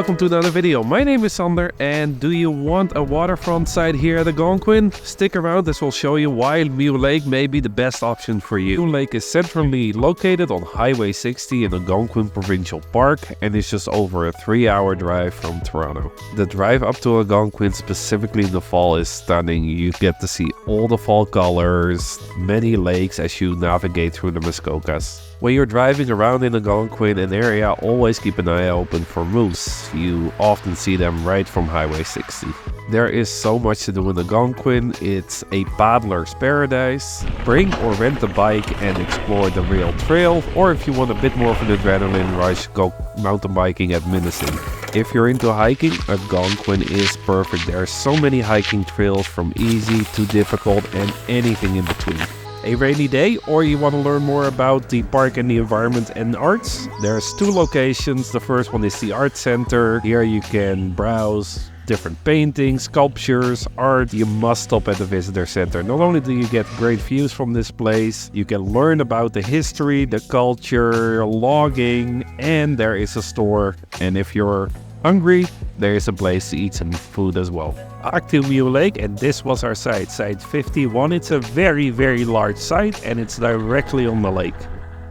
welcome to another video. My name is Sander, and do you want a waterfront site here at Algonquin? Stick around, this will show you why Mew Lake may be the best option for you. Mew Lake is centrally located on Highway 60 in Algonquin Provincial Park and is just over a 3-hour drive from Toronto. The drive up to Algonquin, specifically in the fall, is stunning. You get to see all the fall colors, many lakes as you navigate through the Muskokas. When you're driving around in Algonquin and area, always keep an eye open for moose. You often see them right from Highway 60. There is so much to do in Algonquin. It's a paddler's paradise. Bring or rent a bike and explore the real trail, or if you want a bit more of an adrenaline rush, go mountain biking at Minnesing. If you're into hiking, Algonquin is perfect. There are so many hiking trails, from easy to difficult and anything in between. A rainy day, or you want to learn more about the park and the environment and arts? There's 2 locations. The first one is the Art Center. Here you can browse different paintings, sculptures, art. You must stop at the visitor center. Not only do you get great views from this place, you can learn about the history, the culture, logging, and there is a store. And if you're hungry, there is a place to eat some food as well. Back to Mew Lake, and this was our site, Site 51. It's a very large site and it's directly on the lake.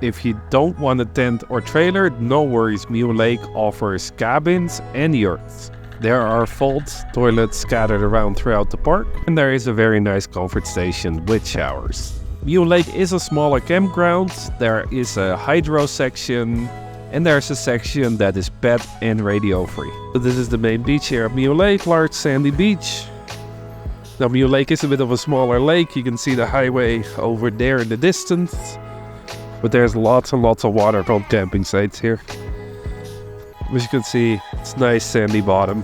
If you don't want a tent or trailer, no worries, Mew Lake offers cabins and yurts. There are vault toilets scattered around throughout the park, and there is a very nice comfort station with showers. Mew Lake is a smaller campground. There is a hydro section, and there's a section that is pet and radio free. So this is the main beach here at Mew Lake, large sandy beach. Now Mew Lake is a bit of a smaller lake. You can see the highway over there in the distance. But there's lots and lots of waterfront camping sites here. As you can see, it's nice sandy bottom.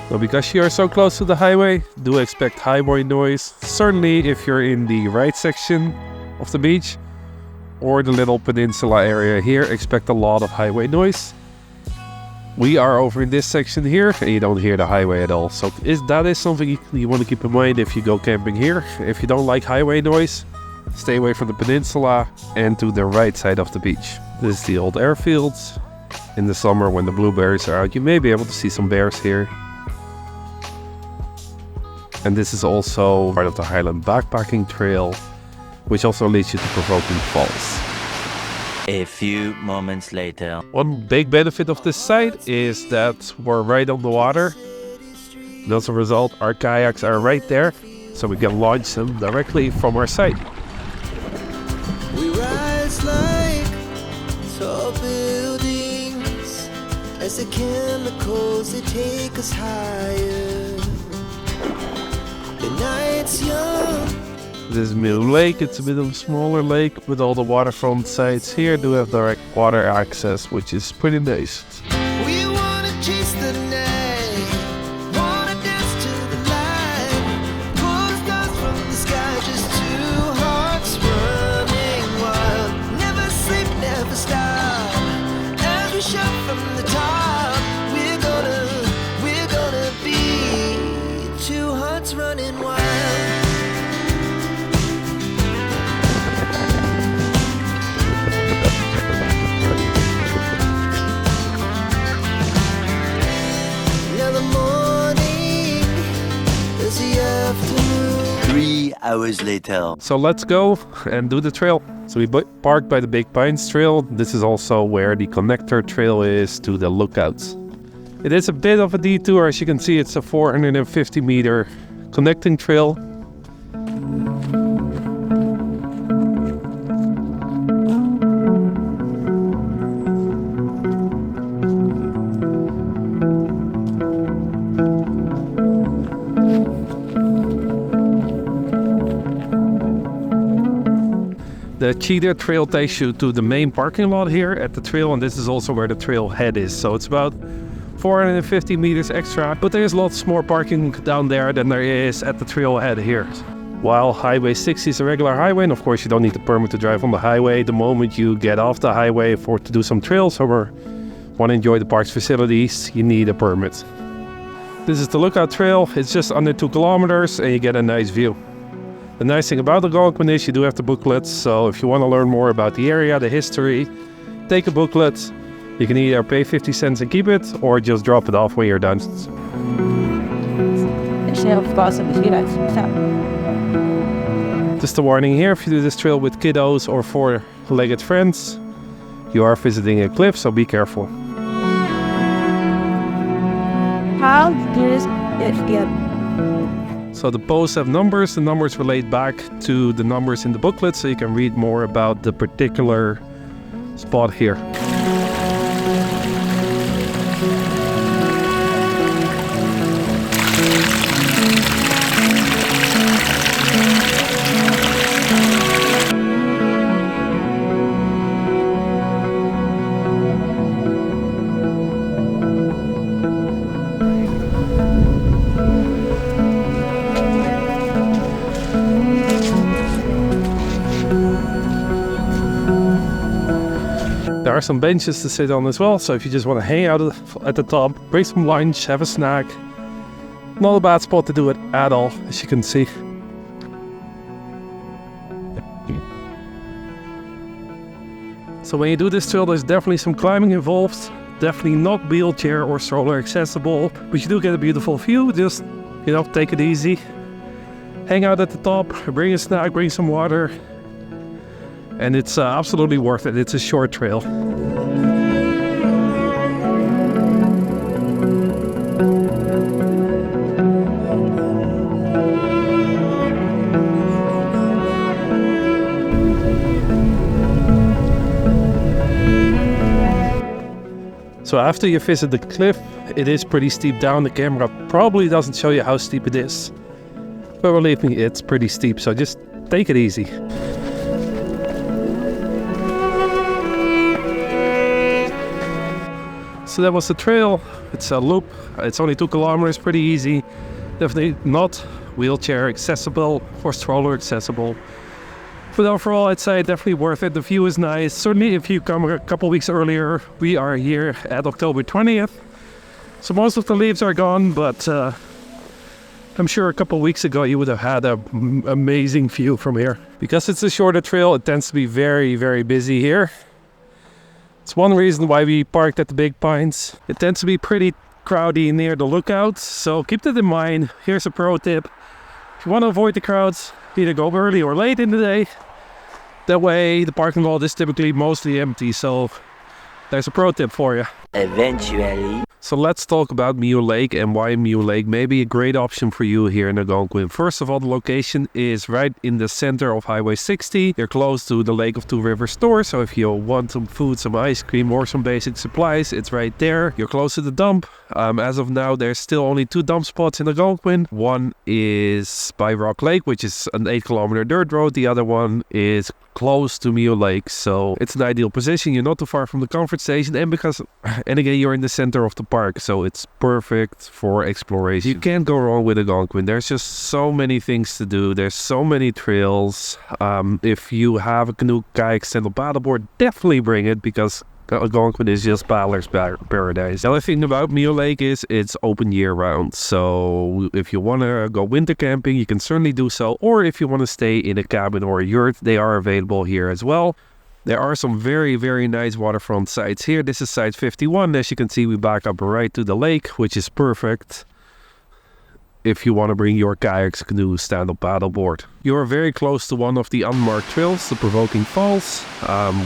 Now because you are so close to the highway, do expect highway noise. Certainly if you're in the right section of the beach or the little peninsula area here, expect a lot of highway noise. We are over in this section here and you don't hear the highway at all, so that is something you want to keep in mind if you go camping here. If you don't like highway noise, stay away from the peninsula and to the right side of the beach. This is the old airfields. In the summer when the blueberries are out, you may be able to see some bears here. And this is also part of the Highland Backpacking Trail, which also leads you to Provoking Falls. A few moments later. One big benefit of this site is that we're right on the water. And as a result, our kayaks are right there, so we can launch them directly from our site. We rise like tall buildings as the chemicals, they take us higher. The night's young. This is Mew Lake. It's a bit of a smaller lake, but all the waterfront sites here do have direct water access, which is pretty nice. We wanna chase the night, wanna dance to the light, pull stars from the sky, just 2 hearts running wild. Never sleep, never stop, as we shout from the top. We're gonna be 2 hearts running wild. Now the morning is the afternoon. 3 hours later. So let's go and do the trail. So we parked by the Big Pines Trail. This is also where the connector trail is to the lookouts. It is a bit of a detour. As you can see, it's a 450 meter connecting trail. The Cheetah Trail takes you to the main parking lot here at the trail, and this is also where the trail head is. So it's about 450 meters extra, but there's lots more parking down there than there is at the trail head here. While Highway 60 is a regular highway, and of course you don't need a permit to drive on the highway. The moment you get off the highway to do some trails or want to enjoy the park's facilities, you need a permit. This is the lookout trail. It's just under 2 kilometers and you get a nice view. The nice thing about Algonquin is you do have the booklets, so if you want to learn more about the area, the history, take a booklet. You can either pay 50 cents and keep it, or just drop it off when you're done. Just a warning here, if you do this trail with kiddos or four-legged friends, you are visiting a cliff, so be careful. How does it feel? So the posts have numbers, the numbers relate back to the numbers in the booklet, so you can read more about the particular spot here. There are some benches to sit on as well, so if you just want to hang out at the top, bring some lunch, have a snack. Not a bad spot to do it at all, as you can see. So when you do this trail, there's definitely some climbing involved. Definitely not wheelchair or stroller accessible, but you do get a beautiful view. Just, take it easy. Hang out at the top, bring a snack, bring some water. And it's absolutely worth it. It's a short trail. So after you visit the cliff, it is pretty steep down. The camera probably doesn't show you how steep it is, but believe me, it's pretty steep, so just take it easy. So that was the trail. It's a loop. It's only 2 kilometers, pretty easy. Definitely not wheelchair accessible or stroller accessible. But overall, I'd say definitely worth it. The view is nice. Certainly if you come a couple weeks earlier, we are here at October 20th. So most of the leaves are gone, but I'm sure a couple weeks ago you would have had an amazing view from here. Because it's a shorter trail, it tends to be very, very busy here. It's one reason why we parked at the Big Pines. It tends to be pretty crowdy near the lookout, so keep that in mind. Here's a pro tip. If you want to avoid the crowds, either go early or late in the day. That way the parking lot is typically mostly empty, so there's a pro tip for you. Eventually. So let's talk about Mew Lake and why Mew Lake may be a great option for you here in Algonquin. First of all, the location is right in the center of Highway 60. You're close to the Lake of Two Rivers store, so if you want some food, some ice cream or some basic supplies, it's right there. You're close to the dump. As of now, there's still only 2 dump spots in Algonquin. One is by Rock Lake, which is an 8-kilometer dirt road. The other one is close to Mew Lake, so it's an ideal position. You're not too far from the comfort station, and again, you're in the center of the park, so it's perfect for exploration. You can't go wrong with Algonquin. There's just so many things to do. There's so many trails. If you have a canoe, kayak, stand-up paddleboard, definitely bring it, because Algonquin is just paddler's paradise. The other thing about Mew Lake is it's open year-round, so if you want to go winter camping, you can certainly do so, or if you want to stay in a cabin or a yurt, they are available here as well. There are some very, very nice waterfront sites here. This is site 51. As you can see, we back up right to the lake, which is perfect if you want to bring your kayaks, canoe, stand-up paddleboard. You're very close to one of the unmarked trails, the Provoking Falls,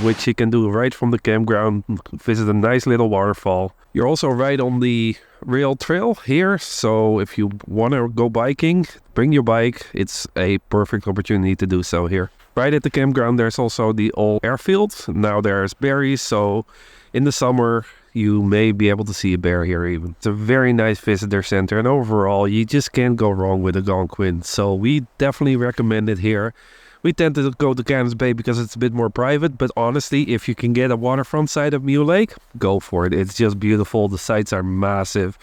which you can do right from the campground, visit a nice little waterfall. You're also right on the rail trail here, so if you want to go biking, bring your bike. It's a perfect opportunity to do so here. Right at the campground, there's also the old airfield. Now there's berries, so in the summer, you may be able to see a bear here even. It's a very nice visitor center, and overall, you just can't go wrong with Algonquin. So we definitely recommend it here. We tend to go to Canvas Bay because it's a bit more private, but honestly, if you can get a waterfront side of Mew Lake, go for it. It's just beautiful. The sites are massive,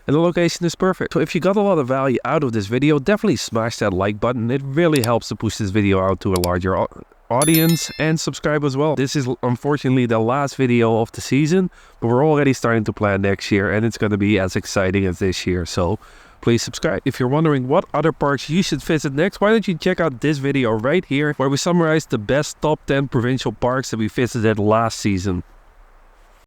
and the location is perfect. So if you got a lot of value out of this video, definitely smash that like button. It really helps to push this video out to a larger audience, and subscribe as well. This is unfortunately the last video of the season, but we're already starting to plan next year, and it's going to be as exciting as this year, so please subscribe. If you're wondering what other parks you should visit next, why don't you check out this video right here, where we summarize the best top 10 provincial parks that we visited last season.